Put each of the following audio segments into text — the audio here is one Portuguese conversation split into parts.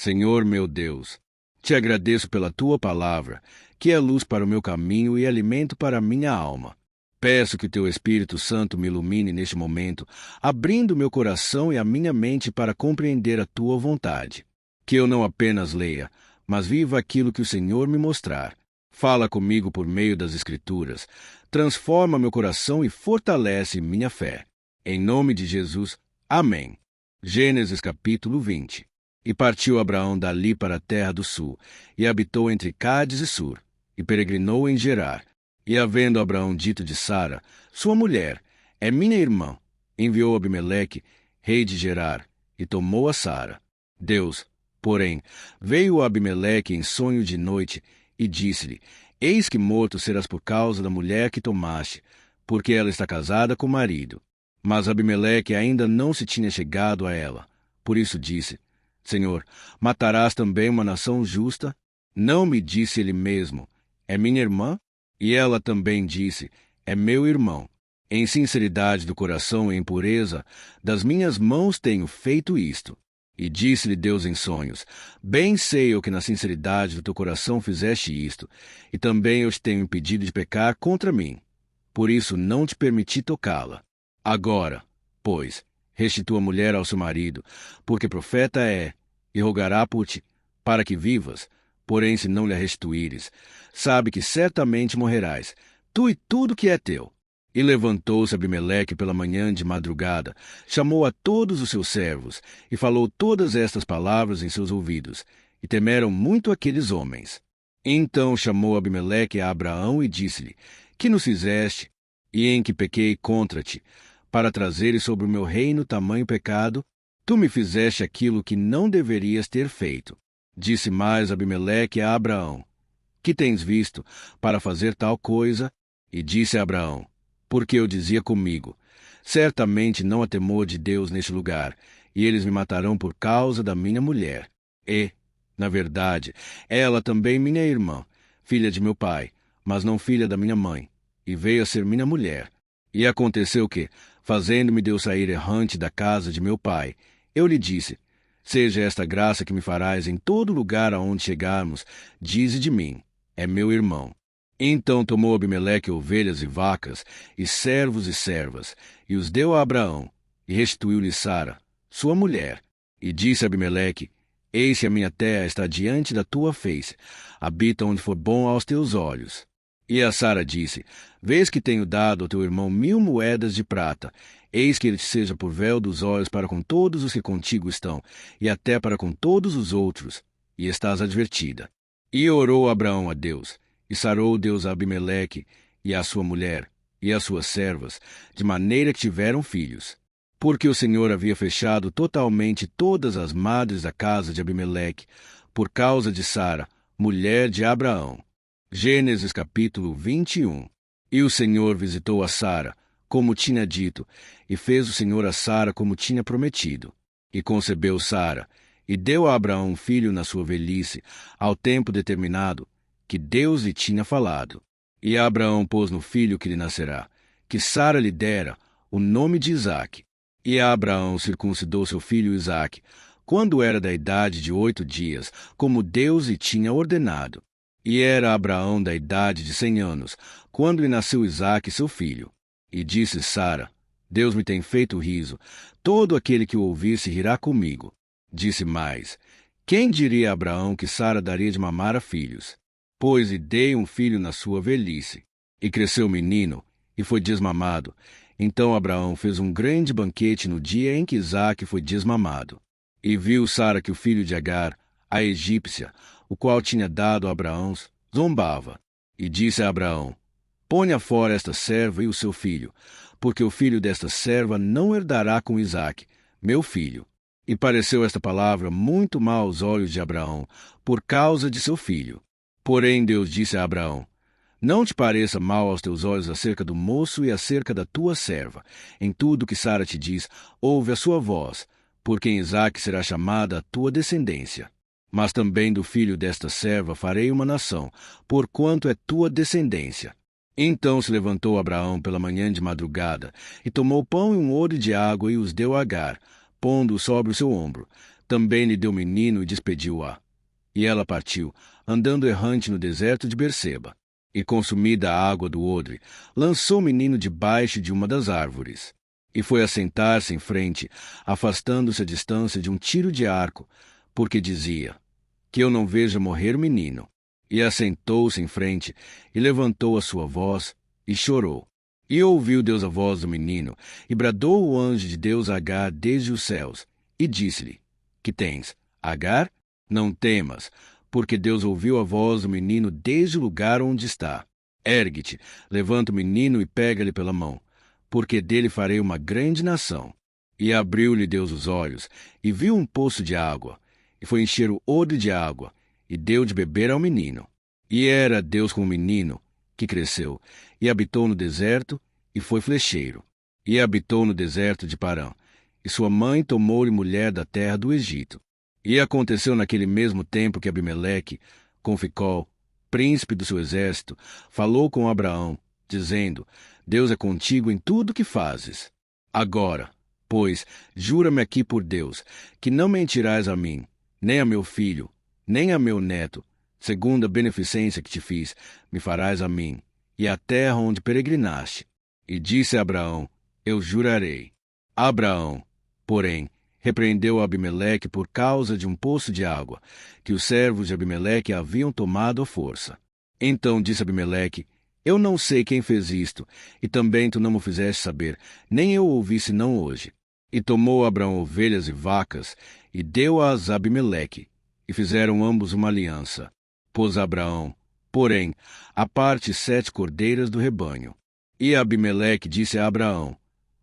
Senhor meu Deus, te agradeço pela tua palavra, que é luz para o meu caminho e alimento para a minha alma. Peço que o teu Espírito Santo me ilumine neste momento, abrindo meu coração e a minha mente para compreender a tua vontade. Que eu não apenas leia, mas viva aquilo que o Senhor me mostrar. Fala comigo por meio das Escrituras, transforma meu coração e fortalece minha fé. Em nome de Jesus, amém. Gênesis capítulo 20. E partiu Abraão dali para a terra do sul, e habitou entre Cádiz e Sur, e peregrinou em Gerar. E havendo Abraão dito de Sara, sua mulher, é minha irmã, enviou Abimeleque, rei de Gerar, e tomou a Sara. Deus, porém, veio a Abimeleque em sonho de noite, e disse-lhe, eis que morto serás por causa da mulher que tomaste, porque ela está casada com o marido. Mas Abimeleque ainda não se tinha chegado a ela. Por isso disse, Senhor, matarás também uma nação justa? Não me disse ele mesmo, é minha irmã? E ela também disse, é meu irmão. Em sinceridade do coração e em pureza, das minhas mãos tenho feito isto. E disse-lhe Deus em sonhos, bem sei eu que na sinceridade do teu coração fizeste isto, e também eu te tenho impedido de pecar contra mim. Por isso não te permiti tocá-la. Agora, pois, restitua a mulher ao seu marido, porque profeta é, e rogará por ti, para que vivas. Porém, se não lhe a restituíres, sabe que certamente morrerás, tu e tudo que é teu. E levantou-se Abimeleque pela manhã de madrugada, chamou a todos os seus servos, e falou todas estas palavras em seus ouvidos, e temeram muito aqueles homens. Então chamou Abimeleque a Abraão e disse-lhe, que nos fizeste, e em que pequei contra ti, para trazeres sobre o meu reino tamanho pecado? Tu me fizeste aquilo que não deverias ter feito. Disse mais Abimeleque a Abraão, que tens visto para fazer tal coisa? E disse a Abraão, porque eu dizia comigo, certamente não há temor de Deus neste lugar, e eles me matarão por causa da minha mulher. E, na verdade, ela também minha irmã, filha de meu pai, mas não filha da minha mãe, e veio a ser minha mulher. E aconteceu que, fazendo-me Deus sair errante da casa de meu pai, eu lhe disse, seja esta graça que me farás em todo lugar aonde chegarmos, dize de mim, é meu irmão. Então tomou Abimeleque ovelhas e vacas, e servos e servas, e os deu a Abraão, e restituiu-lhe Sara, sua mulher. E disse Abimeleque, eis que a minha terra está diante da tua face, habita onde for bom aos teus olhos. E a Sara disse, vês que tenho dado ao teu irmão 1000 moedas de prata, eis que ele te seja por véu dos olhos para com todos os que contigo estão, e até para com todos os outros, e estás advertida. E orou Abraão a Deus, e sarou Deus a Abimeleque, e a sua mulher, e as suas servas, de maneira que tiveram filhos. Porque o Senhor havia fechado totalmente todas as madres da casa de Abimeleque, por causa de Sara, mulher de Abraão. Gênesis capítulo 21. E o Senhor visitou a Sara, como tinha dito, e fez o Senhor a Sara como tinha prometido. E concebeu Sara, e deu a Abraão um filho na sua velhice, ao tempo determinado, que Deus lhe tinha falado. E Abraão pôs no filho que lhe nascerá, que Sara lhe dera, o nome de Isaque. E Abraão circuncidou seu filho Isaque, quando era da idade de 8 dias, como Deus lhe tinha ordenado. E era Abraão da idade de 100 anos, quando lhe nasceu Isaque seu filho. E disse Sara, Deus me tem feito riso, todo aquele que o ouvir se rirá comigo. Disse mais, quem diria a Abraão que Sara daria de mamar a filhos? Pois lhe dei um filho na sua velhice. E cresceu o menino, e foi desmamado. Então Abraão fez um grande banquete no dia em que Isaque foi desmamado. E viu Sara que o filho de Agar, a egípcia, o qual tinha dado a Abraão, zombava. E disse a Abraão, ponha fora esta serva e o seu filho, porque o filho desta serva não herdará com Isaque, meu filho. E pareceu esta palavra muito mal aos olhos de Abraão, por causa de seu filho. Porém Deus disse a Abraão, não te pareça mal aos teus olhos acerca do moço e acerca da tua serva. Em tudo que Sara te diz, ouve a sua voz, porque em Isaque será chamada a tua descendência. Mas também do filho desta serva farei uma nação, porquanto é tua descendência. Então se levantou Abraão pela manhã de madrugada, e tomou pão e um odre de água e os deu a Agar, pondo-o sobre o seu ombro. Também lhe deu menino e despediu-a. E ela partiu, andando errante no deserto de Berseba. E, consumida a água do odre, lançou o menino debaixo de uma das árvores. E foi assentar-se em frente, afastando-se a distância de um tiro de arco, porque dizia: que eu não veja morrer o menino. E assentou-se em frente, e levantou a sua voz, e chorou. E ouviu Deus a voz do menino, e bradou o anjo de Deus a Agar desde os céus, e disse-lhe: que tens, Agar? Não temas, porque Deus ouviu a voz do menino desde o lugar onde está. Ergue-te, levanta o menino e pega-lhe pela mão, porque dele farei uma grande nação. E abriu-lhe Deus os olhos, e viu um poço de água, e foi encher o odre de água, e deu de beber ao menino. E era Deus com o menino, que cresceu, e habitou no deserto, e foi flecheiro. E habitou no deserto de Parã. E sua mãe tomou-lhe mulher da terra do Egito. E aconteceu naquele mesmo tempo que Abimeleque, com Ficol, príncipe do seu exército, falou com Abraão, dizendo: Deus é contigo em tudo o que fazes. Agora, pois, jura-me aqui por Deus, que não mentirás a mim, nem a meu filho, nem a meu neto, segundo a beneficência que te fiz, me farás a mim, e a terra onde peregrinaste. E disse a Abraão: eu jurarei. Abraão, porém, repreendeu Abimeleque por causa de um poço de água, que os servos de Abimeleque haviam tomado à força. Então disse Abimeleque: eu não sei quem fez isto, e também tu não me fizeste saber, nem eu ouvi senão hoje. E tomou Abraão ovelhas e vacas, e deu-as a Abimeleque, e fizeram ambos uma aliança. Pôs Abraão, porém, à parte 7 cordeiras do rebanho. E Abimeleque disse a Abraão: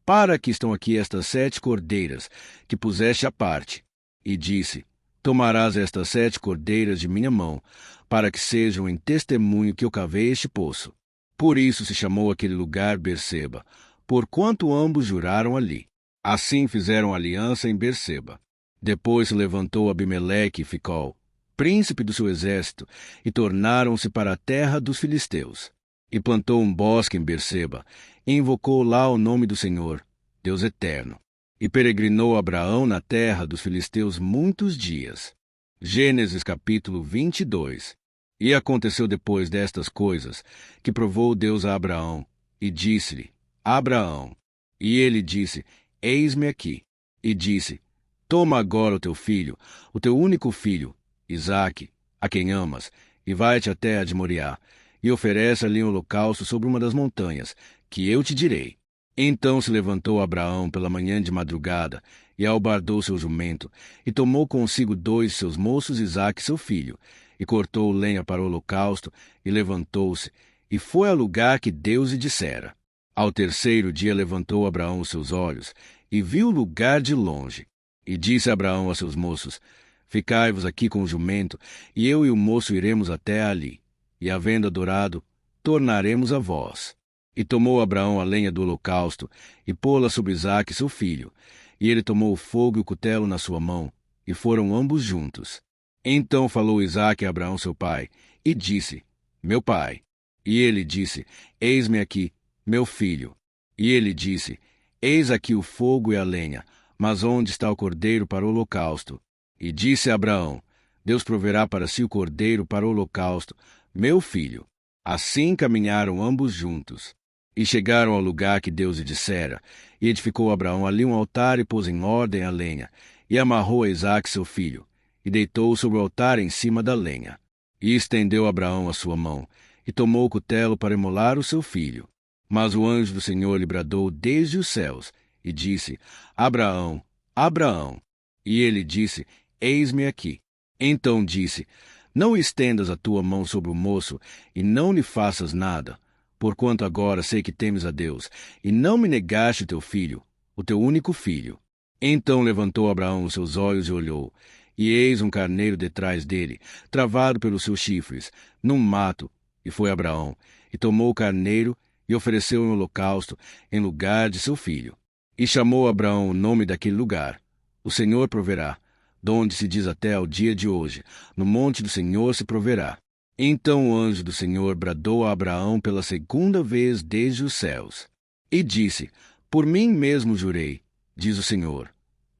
para que estão aqui estas 7 cordeiras, que puseste à parte? E disse: tomarás estas 7 cordeiras de minha mão, para que sejam em testemunho que eu cavei este poço. Por isso se chamou aquele lugar Berseba, porquanto ambos juraram ali. Assim fizeram aliança em Berseba. Depois se levantou Abimeleque e Ficol, príncipe do seu exército, e tornaram-se para a terra dos filisteus. E plantou um bosque em Berseba, e invocou lá o nome do Senhor, Deus eterno. E peregrinou Abraão na terra dos filisteus muitos dias. Gênesis capítulo 22. E aconteceu depois destas coisas, que provou Deus a Abraão, e disse-lhe: Abraão. E ele disse: eis-me aqui. E disse: toma agora o teu filho, o teu único filho, Isaque, a quem amas, e vai-te à terra de Moriá, e oferece ali um holocausto sobre uma das montanhas, que eu te direi. Então se levantou Abraão pela manhã de madrugada, e albardou seu jumento, e tomou consigo 2 seus moços, Isaque seu filho, e cortou lenha para o holocausto, e levantou-se, e foi ao lugar que Deus lhe dissera. Ao terceiro dia levantou Abraão os seus olhos, e viu o lugar de longe. E disse Abraão a seus moços: ficai-vos aqui com o jumento, e eu e o moço iremos até ali. E, havendo adorado, tornaremos a vós. E tomou Abraão a lenha do holocausto, e pô-la sobre Isaque seu filho. E ele tomou o fogo e o cutelo na sua mão, e foram ambos juntos. Então falou Isaque a Abraão seu pai, e disse: meu pai. E ele disse: eis-me aqui, meu filho. E ele disse: eis aqui o fogo e a lenha, mas onde está o cordeiro para o holocausto? E disse a Abraão: Deus proverá para si o cordeiro para o holocausto, meu filho. Assim caminharam ambos juntos. E chegaram ao lugar que Deus lhe dissera, e edificou Abraão ali um altar e pôs em ordem a lenha, e amarrou a Isaque seu filho, e deitou sobre o altar em cima da lenha. E estendeu Abraão a sua mão, e tomou o cutelo para imolar o seu filho. Mas o anjo do Senhor lhe bradou desde os céus, e disse: Abraão, Abraão. E ele disse: eis-me aqui. Então disse: não estendas a tua mão sobre o moço, e não lhe faças nada, porquanto agora sei que temes a Deus, e não me negaste o teu filho, o teu único filho. Então levantou Abraão os seus olhos e olhou, e eis um carneiro detrás dele, travado pelos seus chifres, num mato, e foi Abraão, e tomou o carneiro, e ofereceu em holocausto, em lugar de seu filho. E chamou Abraão o nome daquele lugar: O Senhor proverá, donde se diz até ao dia de hoje: no monte do Senhor se proverá. Então o anjo do Senhor bradou a Abraão pela segunda vez desde os céus, e disse: Por mim mesmo jurei, diz o Senhor,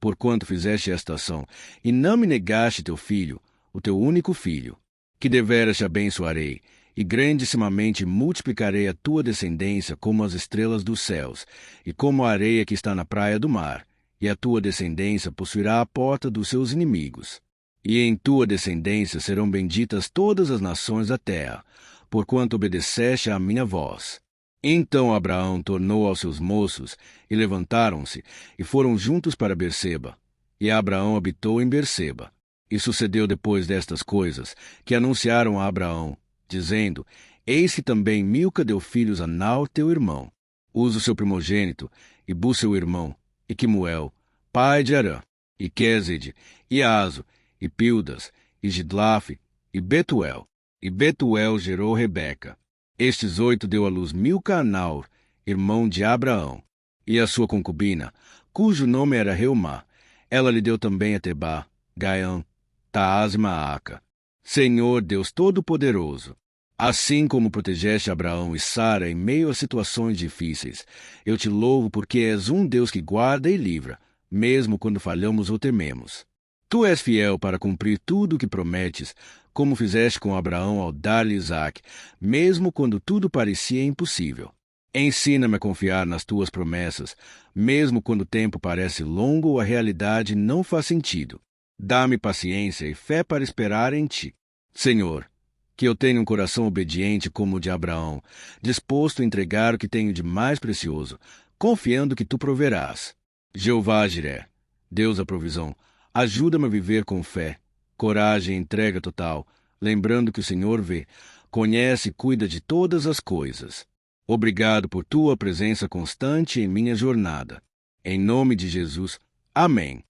porquanto fizeste esta ação, e não me negaste teu filho, o teu único filho, que deveras te abençoarei, e grandissimamente multiplicarei a tua descendência como as estrelas dos céus, e como a areia que está na praia do mar, e a tua descendência possuirá a porta dos seus inimigos. E em tua descendência serão benditas todas as nações da terra, porquanto obedeceste à minha voz. Então Abraão tornou aos seus moços, e levantaram-se, e foram juntos para Berseba. E Abraão habitou em Berseba. E sucedeu depois destas coisas, que anunciaram a Abraão, dizendo: Eis que também Milca deu filhos a Naor teu irmão, Uza o seu primogênito, e Bu seu irmão, e Quemuel, pai de Arã, e Quezede, e Azo, e Pildas, e Gidlafe, e Betuel. E Betuel gerou Rebeca. Estes 8 deu à luz Milca a Naor, irmão de Abraão, e a sua concubina, cujo nome era Reumá. Ela lhe deu também a Tebá, Gaã, Taás e Maaca. Senhor Deus Todo-Poderoso, assim como protegeste Abraão e Sara em meio a situações difíceis, eu te louvo porque és um Deus que guarda e livra, mesmo quando falhamos ou tememos. Tu és fiel para cumprir tudo o que prometes, como fizeste com Abraão ao dar-lhe Isaque, mesmo quando tudo parecia impossível. Ensina-me a confiar nas tuas promessas, mesmo quando o tempo parece longo ou a realidade não faz sentido. Dá-me paciência e fé para esperar em ti. Senhor, que eu tenha um coração obediente como o de Abraão, disposto a entregar o que tenho de mais precioso, confiando que tu proverás. Jeová Jiré, Deus da provisão, ajuda-me a viver com fé, coragem e entrega total, lembrando que o Senhor vê, conhece e cuida de todas as coisas. Obrigado por tua presença constante em minha jornada. Em nome de Jesus. Amém.